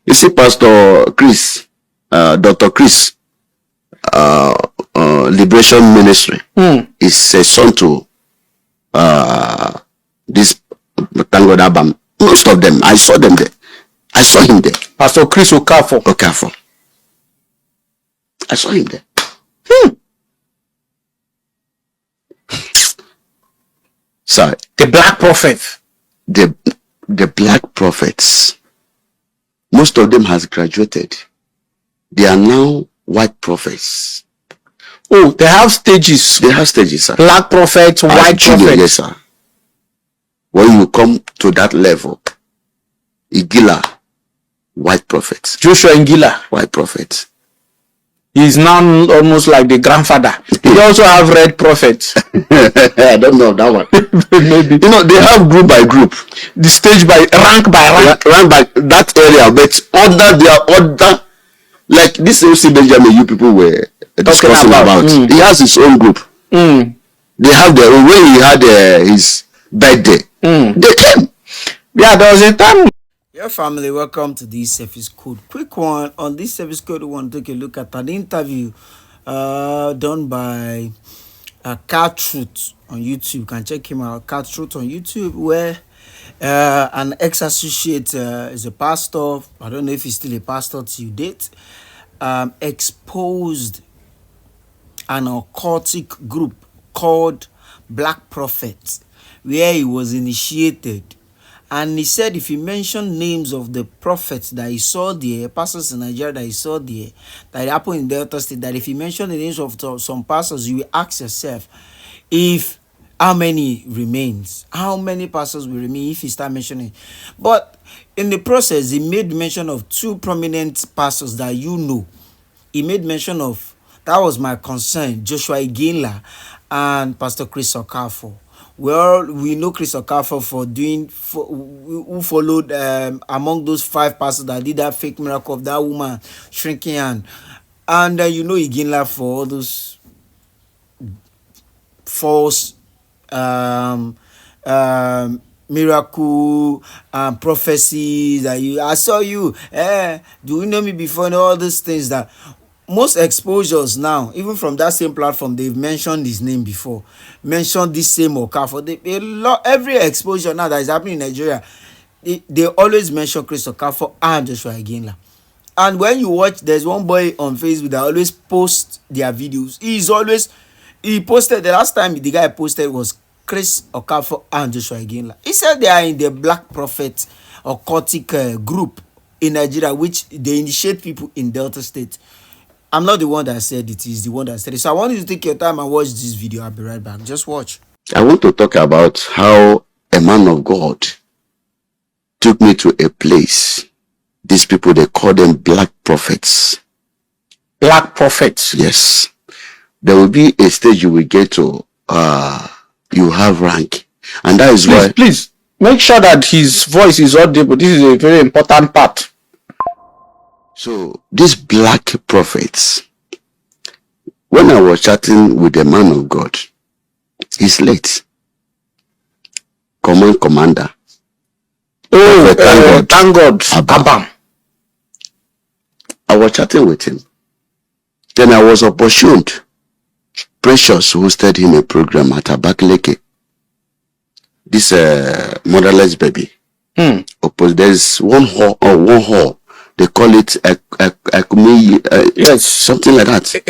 You see, Pastor Chris, Dr. Chris, Liberation Ministry is a son to this thank God album. Most of them, I saw them there. I saw him there. Pastor Chris Okafor. Okafor. I saw him there. Sorry. The Black Prophet. The Black Prophets. Most of them has graduated. They are now white prophets. Oh, they have stages. They have stages, sir. Black prophet, white prophet. Yes, sir. When you come to that level, Iginla, white prophet. Joshua Iginla, white prophet. He's now almost like the grandfather. They also have red prophets. I don't know that one. Maybe. You know, they have group by group. The stage by rank by rank. Rank by that area, but other, like this MC Benjamin, you people were discussing about. He has his own group. They have their own. When he had his birthday, they came. Yeah, there was a time. Yeah, family, welcome to this service code. Quick one on this service code. We want to take a look at an interview done by Kaa Truth on YouTube. You can check him out, Kaa Truth on YouTube, where an ex-associate is a pastor. I don't know if he's still a pastor till date. Exposed an occultic group called Black Prophet, where he was initiated. And he said if he mentioned names of the prophets that he saw there, pastors in Nigeria that he saw there, that happened in Delta State, that if he mentioned the names of some pastors, you will ask yourself if how many remains, how many pastors will remain if he start mentioning. But in the process, he made mention of two prominent pastors that you know. He made mention of, that was my concern, Joshua Iginla and Pastor Chris Okafor. Well, we know Chris Okafor who followed among those 5 pastors that did that fake miracle of that woman shrinking hand. And you know Iginla for all those false miracle prophecies that I saw you. Do you know me before? And all those things that most exposures now, even from that same platform, they've mentioned his name before, mentioned this same Okafor. Every exposure now that is happening in Nigeria, they always mention Chris Okafor and Joshua Iginla. And when you watch, there's one boy on Facebook that always posts their videos. He posted, the last time the guy posted was Chris Okafor and Joshua Iginla. He said they are in the Black Prophet occultic group in Nigeria, which they initiate people in Delta State. I'm not the one that said it, is the one that said it. So I want you to take your time and watch this video. I'll be right back. Just watch. I want to talk about how a man of God took me to a place. These people, they call them Black Prophets. Black Prophets. Yes. There will be a stage you will get to, you have rank. And that is why... Please, make sure that his voice is audible. This is a very important part. So, these Black Prophets, when I was chatting with a man of God, he's late. Command Commander. Oh, thank God. Abba. I was chatting with him. Then I was opportuned. Precious hosted him a program at Abakaliki. This motherless baby. There's one hall. They call it yes, something like that. He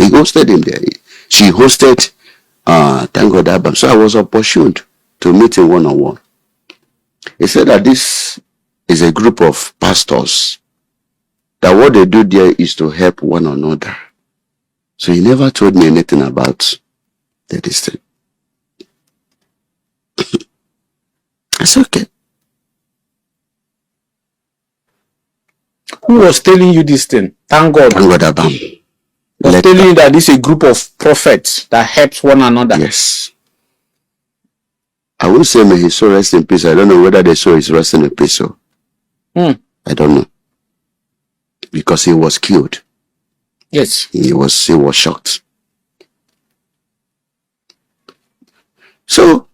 hosted him there. She hosted Thank God Album. So I was opportuned to meet him one-on-one. He said that this is a group of pastors, that what they do there is to help one another. So he never told me anything about this thing. I said, okay. Who was telling you this thing? Thank God. Thank God Album. Was telling you that this is a group of prophets that helps one another. Yes. I won't say may his soul rest in peace. I don't know whether the soul is resting in peace. So I don't know. Because he was killed. Yes. He was shocked. So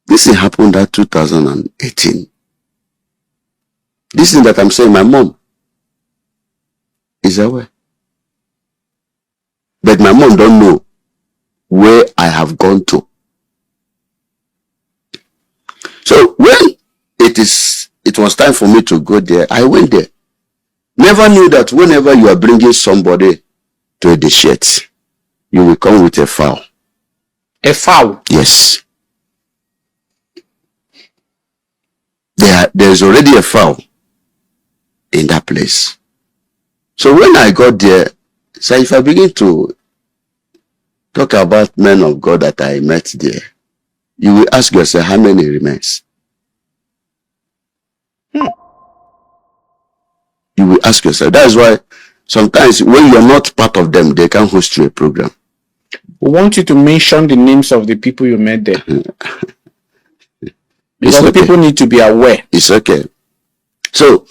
This thing happened at 2018. This thing that I'm saying, my mom is aware. But my mom don't know where I have gone to. So when it was time for me to go there, I went there. Never knew that whenever you are bringing somebody to a dish, you will come with a fowl. A fowl? Yes. There's already a fowl in that place. So when I got there, so if I begin to talk about men of God that I met there, you will ask yourself how many remains. You will ask yourself. That's why sometimes when you're not part of them, they can't host you a program. We want you to mention the names of the people you met there. Because okay. People need to be aware. It's okay. So,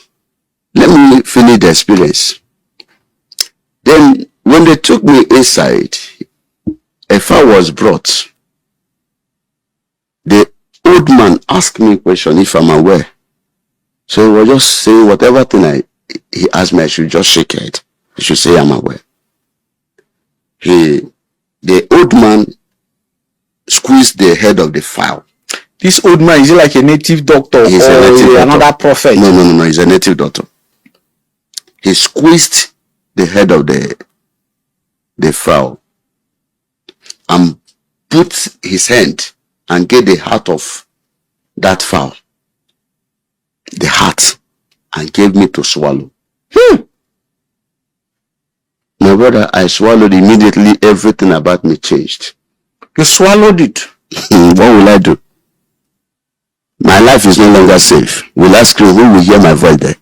let me finish the experience. Then, when they took me inside, a fowl was brought. The old man asked me a question if I'm aware. So, he was just saying whatever thing he asked me, I should just shake it. I should say I'm aware. The old man squeezed the head of the fowl. This old man, is he like a native doctor? He's or a native doctor. Another prophet? No, he's a native doctor. He squeezed the head of the fowl and put his hand and get the heart of that fowl. The heart, and gave me to swallow. My brother, I swallowed immediately. Everything about me changed. You swallowed it? What will I do? My life is no longer safe. Will I scream? Who will hear my voice there?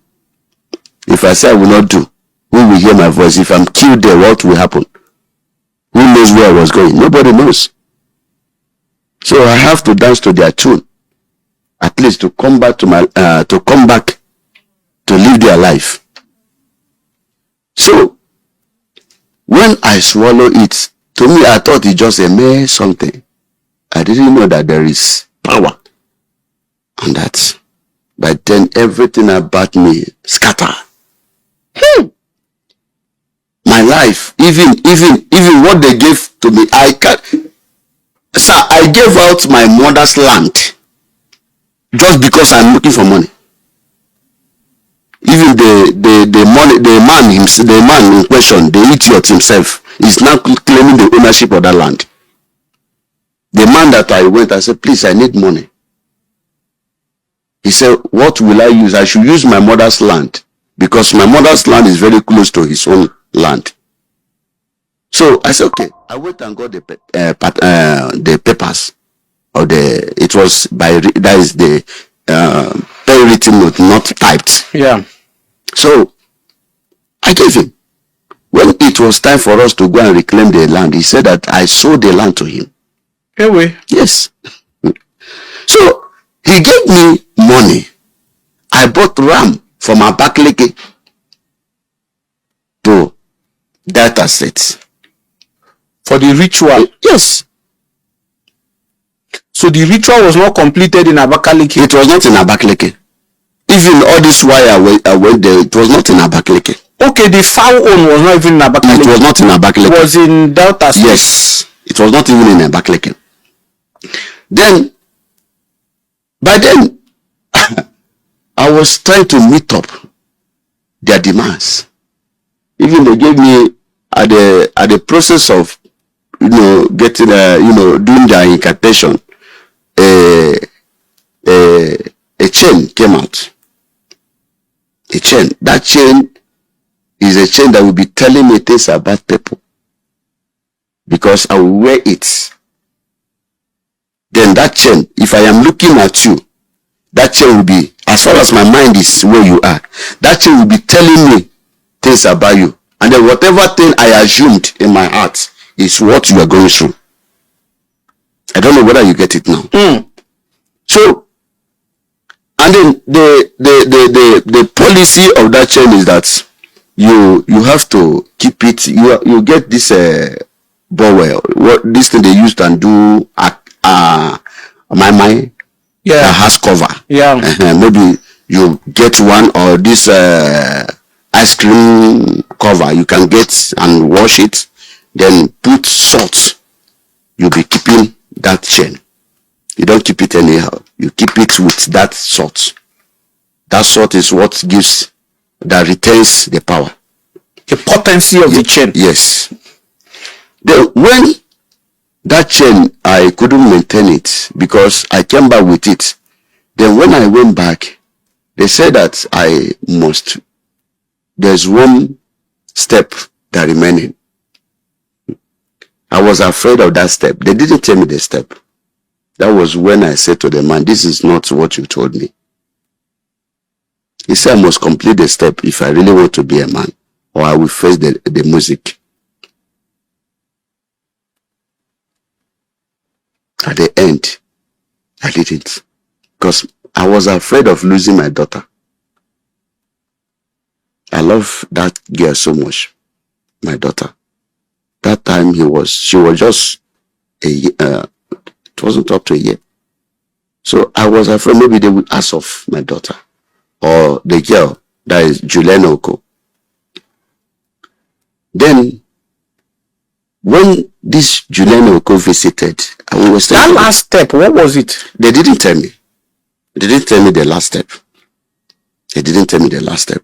If I say I will not do, who will hear my voice? If I'm killed there, what will happen? Who knows where I was going? Nobody knows. So I have to dance to their tune, at least to come back to live their life. So when I swallow it, to me I thought it just a mere something. I didn't know that there is power on that. But then everything about me scatter. My life, even what they gave to me, I gave out my mother's land just because I'm looking for money. Even the man in question, the idiot himself, is now claiming the ownership of that land. The man that I said, please, I need money. He said, what will I use? I should use my mother's land, because my mother's land is very close to his own land. So I said, okay. I went and got the papers, or it was that is the pen written note, not typed. Yeah. So I gave him. When it was time for us to go and reclaim the land, he said that I sold the land to him. Anyway. Yes. So he gave me money. I bought ram from Abakaliki to data sets. For the ritual? Yes. So the ritual was not completed in Abakaliki? It was not in Abakaliki. Even all this while I went there, it was not in Abakaliki. Okay, the foul own was not even in Abakaliki. It was not in Abakaliki. It was in Delta State. Yes. It was not even in Abakaliki. Then, by then, I was trying to meet up their demands. Even they gave me at the process of getting doing their incantation, a chain came out. A chain. That chain is a chain that will be telling me things about people, because I will wear it. Then that chain, if I am looking at you, that chain will be, as far as my mind is where you are, that chain will be telling me things about you. And then whatever thing I assumed in my heart is what you are going through. I don't know whether you get it now. So, and then the policy of that chain is that you have to keep it. You get this bowel, what this thing they used and do my mind that has cover. Yeah. Maybe you get one, or this ice cream cover you can get and wash it, then put salt. You'll be keeping that chain. You don't keep it anyhow. You keep it with that salt. That salt is what retains the power. The potency of the chain. Yes. Then when that chain, I couldn't maintain it because I came back with it. Then when I went back, they said that there's one step that remaining. I was afraid of that step. They didn't tell me the step. That was when I said to the man, this is not what you told me. He said I must complete the step if I really want to be a man, or I will face the music. At the end, I didn't, because I was afraid of losing my daughter. I love that girl so much, my daughter. That time she was just a year, it wasn't up to a year. So I was afraid maybe they would ask of my daughter, or the girl that is Juliana Oko. Then when this Juliana Oko visited, I was that last step, what was it? They didn't tell me. They didn't tell me the last step. They didn't tell me the last step.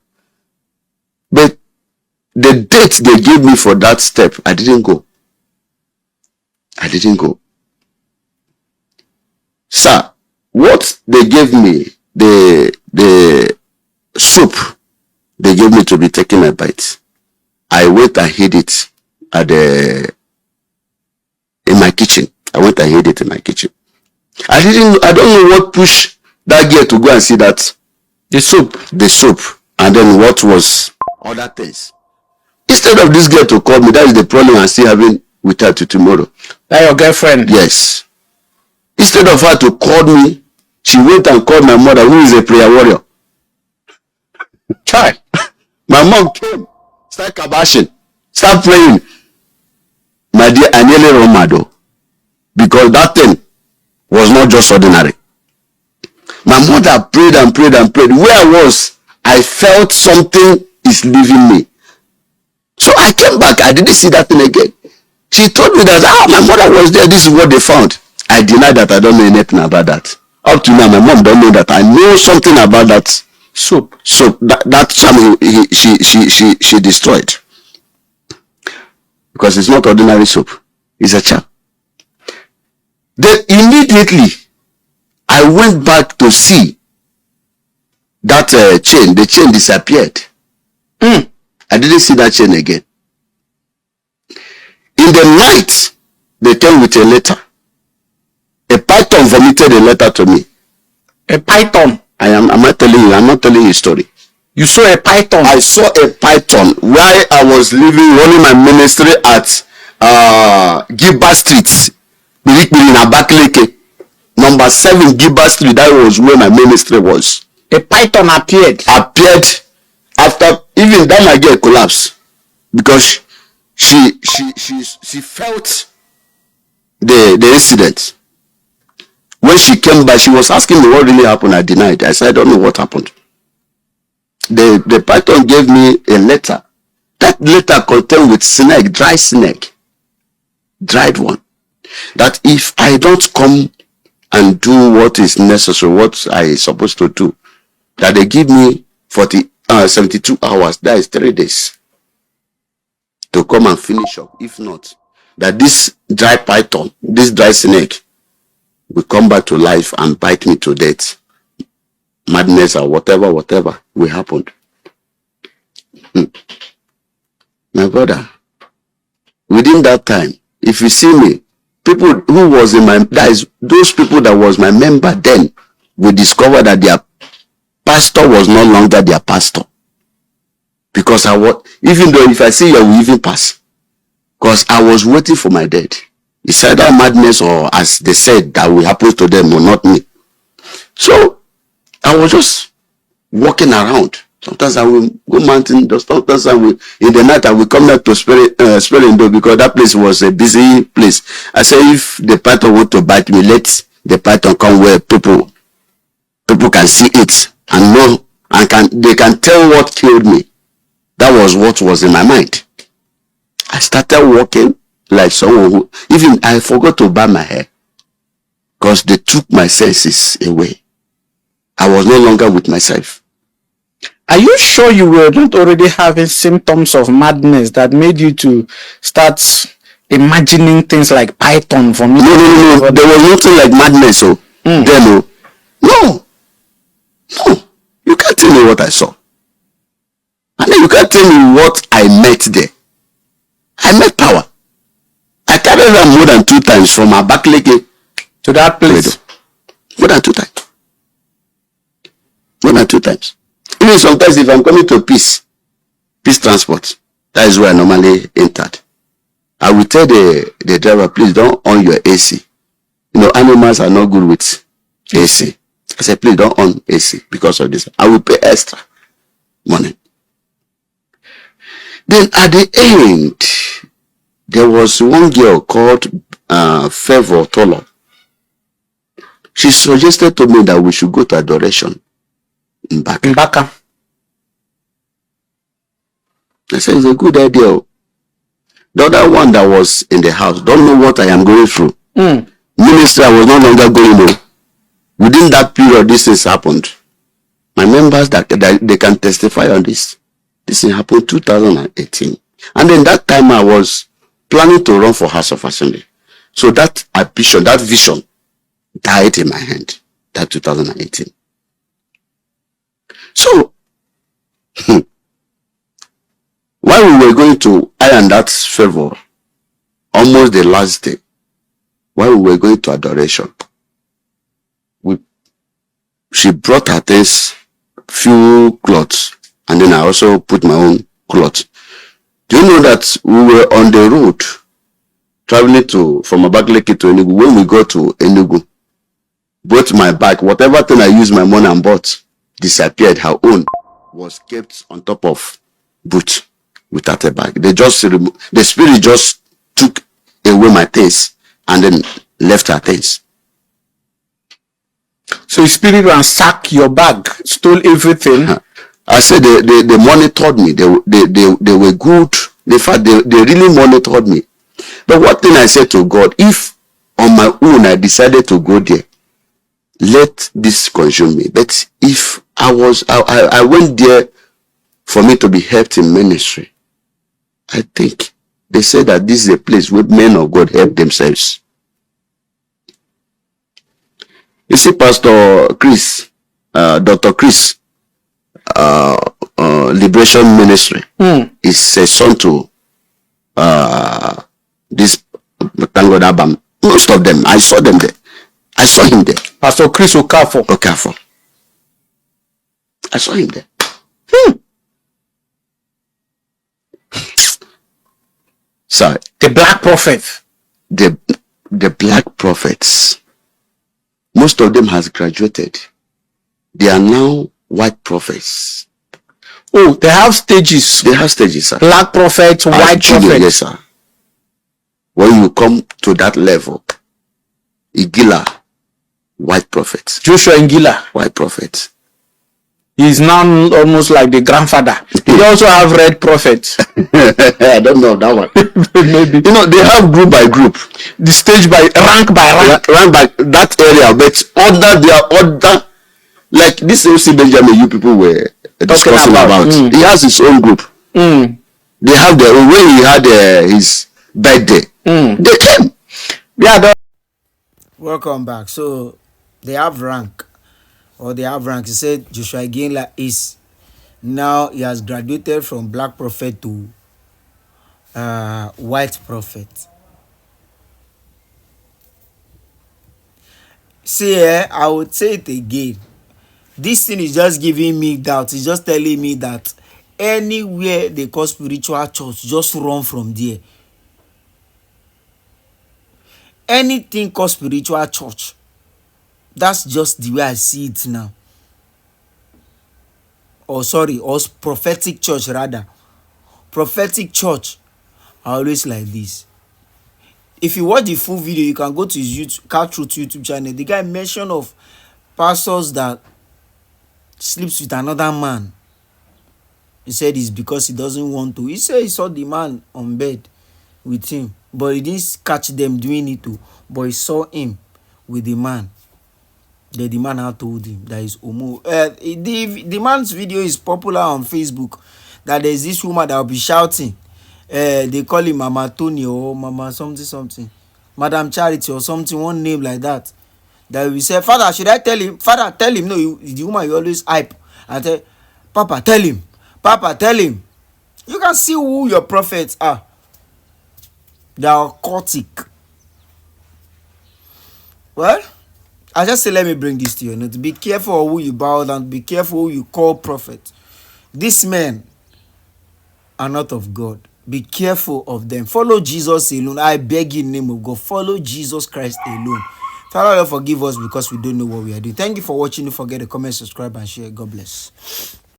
But the date they gave me for that step, I didn't go. I didn't go. Sir, what they gave me, the soup they gave me to be taking a bite, I went and hid it in my kitchen. I went and hid it in my kitchen. I don't know what pushed that girl to go and see that the soup, and then what was other things. Instead of this girl to call me, that is the problem I'm still having with her to tomorrow. That your girlfriend? Yes. Instead of her to call me, she went and called my mother, who is a prayer warrior. Child. My mom came, start kabashing, start praying. My dear, I nearly run mad, because that thing was not just ordinary. My mother prayed and prayed and prayed. Where I was, I felt something is leaving me. So I came back. I didn't see that thing again. She told me that my mother was there. This is what they found. I denied that. I don't know anything about that. Up to now, my mom don't know that. I know something about that soup. So that charm she destroyed, because it's not ordinary soup. It's a charm. Then immediately I went back to see that chain. The chain disappeared. I didn't see that chain again. In the night, they came with a letter. A python vomited a letter to me. A python? I'm not telling you. I'm not telling you a story. You saw a python? I saw a python while I was running my ministry at Gilbert Street, in Abakaliki. Number 7 Gilbert Street. That was where my ministry was. A python appeared after even that my girl collapsed, because she felt the incident. When she came back, she was asking me what really happened. I denied. I said I don't know what happened. The python gave me a letter. That letter contained with snake, dry snake, dried one. That if I don't come and do what is necessary, what I supposed to do, that they give me 72 hours, that is 3 days, to come and finish up. If not, that this dry python, this dry snake, will come back to life and bite me to death. Madness or whatever will happen. My brother, within that time, if you see me, people who was in my, that is those people that was my member then, will discover that their pastor was no longer their pastor. Because I was, even though if I see you, I will even pass. Because I was waiting for my death. It's either madness, or as they said, that will happen to them, or not me. So I was just walking around. Sometimes I will go mountain, sometimes I will, in the night I will come back to Spelling, because that place was a busy place. I say, if the python want to bite me, let the python come where people people can see it and know, and they can tell what killed me. That was what was in my mind. I started walking like someone who, even I forgot to barb my hair because they took my senses away. I was no longer with myself. Are you sure you were not already having symptoms of madness that made you to start imagining things like Python for me? No. There was nothing like madness. So then, no. You can't tell me what I saw. And then you can't tell me what I met there. I met power. I carried them more than 2 times from Abakaliki to that place. More than 2 times. More than 2 times. Even sometimes if I'm coming to peace transport, that is where I normally entered. I will tell the driver, please don't on your AC. You know, animals are not good with AC. I said, please don't on AC because of this. I will pay extra money. Then at the end, there was one girl called Favor Tolo. She suggested to me that we should go to adoration in Baka. I said, it's a good idea. The other one that was in the house don't know what I am going through. Ministry, I was no longer going on. Within that period, this things happened. My members that they can testify on this. This thing happened 2018. And then that time I was planning to run for House of Assembly. So that vision died in my hand. That 2018. So while we were going to iron that favor, almost the last day, while we were going to adoration, she brought her things, few clothes, and then I also put my own clothes. Do you know that we were on the road traveling from Abakaliki to Enugu? When we got to Enugu, both my bag, whatever thing I used my money and bought, disappeared. Her own was kept on top of boot without a bag. The spirit just took away my things and then left her things. So the spirit ransacked your bag, stole everything. I said they monitored me. They were good. In fact, they really monitored me. But one thing I said to God, if on my own I decided to go there, let this consume me. But if I went there for me to be helped in ministry, I think they said that this is a place where men of God help themselves. You see, Pastor Chris, Dr. Chris, Liberation Ministry is a son to this Tango Dabam. Most of them, I saw them there. I saw him there. Pastor Chris Okafor. I saw him there. Sorry. The black prophet. The black prophets. Most of them has graduated. They are now white prophets. Oh, they have stages. They have stages, sir. Black prophets, white prophets. Yes, sir. When you come to that level, Iginla, white prophets. Joshua Iginla, white prophets. He's now almost like the grandfather. He also have red prophets. I don't know that one. Maybe. You know, they have group by group. The stage by rank by rank. Rank by that area, but they are other. Like this MC Benjamin, you people were discussing about. He has his own group. They have their own. When he had his birthday, they came. Yeah. Welcome back. So they have rank. He said Joshua Iginla is now, he has graduated from black prophet to white prophet. See, I would say it again. This thing is just giving me doubt. It's just telling me that anywhere they call spiritual church, just run from there. Anything called spiritual church, that's just the way I see it now. Or prophetic church rather. Prophetic church are always like this. If you watch the full video, you can go to his Kaa Truth YouTube channel. The guy mentioned of pastors that sleeps with another man. He said it's because he doesn't want to. He said he saw the man on bed with him, but he didn't catch them doing it too. But he saw him with the man. Then the man had told him that he's homo. The man's video is popular on Facebook. That there's this woman that will be shouting. They call him Mama Tony or Mama something something, Madam Charity or something, one name like that. That we say, Father, should I tell him? Father, tell him. No, the woman you always hype and tell, Papa, tell him. Papa, tell him. You can see who your prophets are. They are occultic. Well, I just say, let me bring this to you. To be careful of who you bow down. Be careful who you call prophet. These men are not of God. Be careful of them. Follow Jesus alone. I beg you in the name of God. Follow Jesus Christ alone. Father, Lord, forgive us because we don't know what we are doing. Thank you for watching. Don't forget to comment, subscribe, and share. God bless.